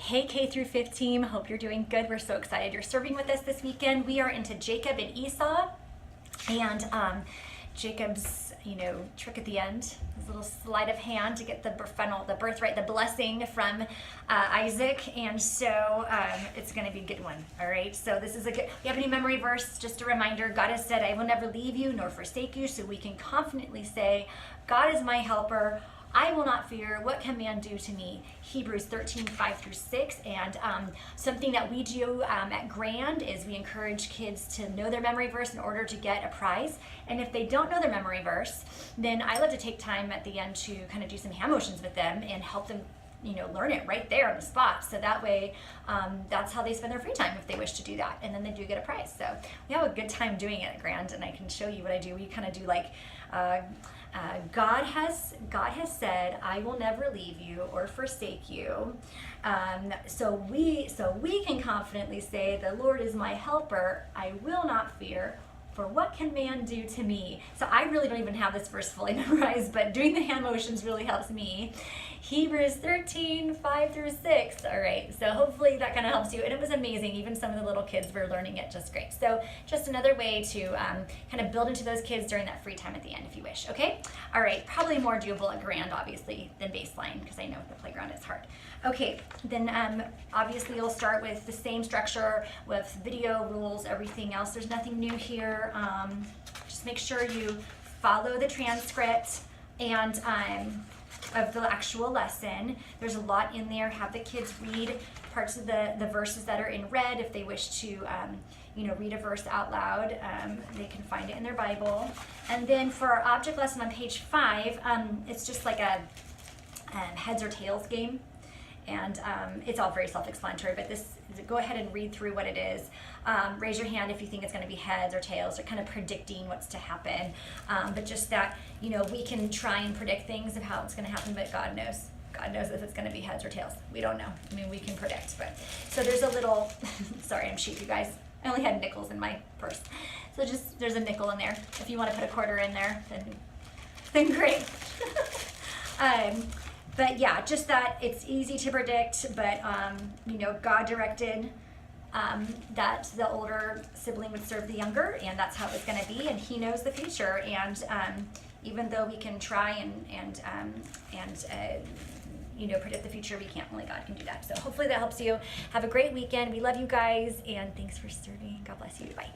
Hey K through 5th team, hope you're doing good. We're so excited you're serving with us this weekend. We are into Jacob and Esau, and Jacob's, trick at the end, his little sleight of hand to get the birthright, the blessing from Isaac, and so it's going to be a good one. All right, so this is a good. We have a new memory verse. Just a reminder: God has said, "I will never leave you nor forsake you," so we can confidently say, "God is my helper. I will not fear. What can man do to me?" Hebrews 13:5-6. And something that we do at Grand is we encourage kids to know their memory verse in order to get a prize. And if they don't know their memory verse, then I love to take time at the end to kind of do some hand motions with them and help them learn it right there on the spot. So that way, that's how they spend their free time if they wish to do that. And then they do get a prize. So we have a good time doing it at Grand, and I can show you what I do. We kind of do like, God has said, "I will never leave you or forsake you." So we can confidently say, "The Lord is my helper. I will not fear. For what can man do to me?" So I really don't even have this verse fully memorized, but doing the hand motions really helps me. Hebrews 13:5-6. All right, so hopefully that kind of helps you. And it was amazing. Even some of the little kids were learning it just great. So just another way to kind of build into those kids during that free time at the end if you wish, okay? All right, probably more doable at Grand, obviously, than baseline, because I know the playground is hard. Okay, then obviously you'll start with the same structure with video, rules, everything else. There's nothing new here. Just make sure you follow the transcript and of the actual lesson. There's a lot in there. Have the kids read parts of the verses that are in red. If they wish to read a verse out loud, they can find it in their Bible. And then for our object lesson on page 5, it's just like a heads or tails game. And it's all very self-explanatory, but go ahead and read through what it is. Raise your hand if you think it's going to be heads or tails, or kind of predicting what's to happen. But just that, we can try and predict things of how it's going to happen, but God knows. God knows if it's going to be heads or tails. We don't know. I mean, we can predict. But so there's a little, sorry, I'm cheap, you guys. I only had nickels in my purse. So there's a nickel in there. If you want to put a quarter in there, then great. But yeah, just that it's easy to predict, but God directed that the older sibling would serve the younger, and that's how it's going to be, and He knows the future. And even though we can try and predict the future, we can't. Only God can do that. So hopefully that helps you. Have a great weekend. We love you guys, and thanks for serving. God bless you. Bye.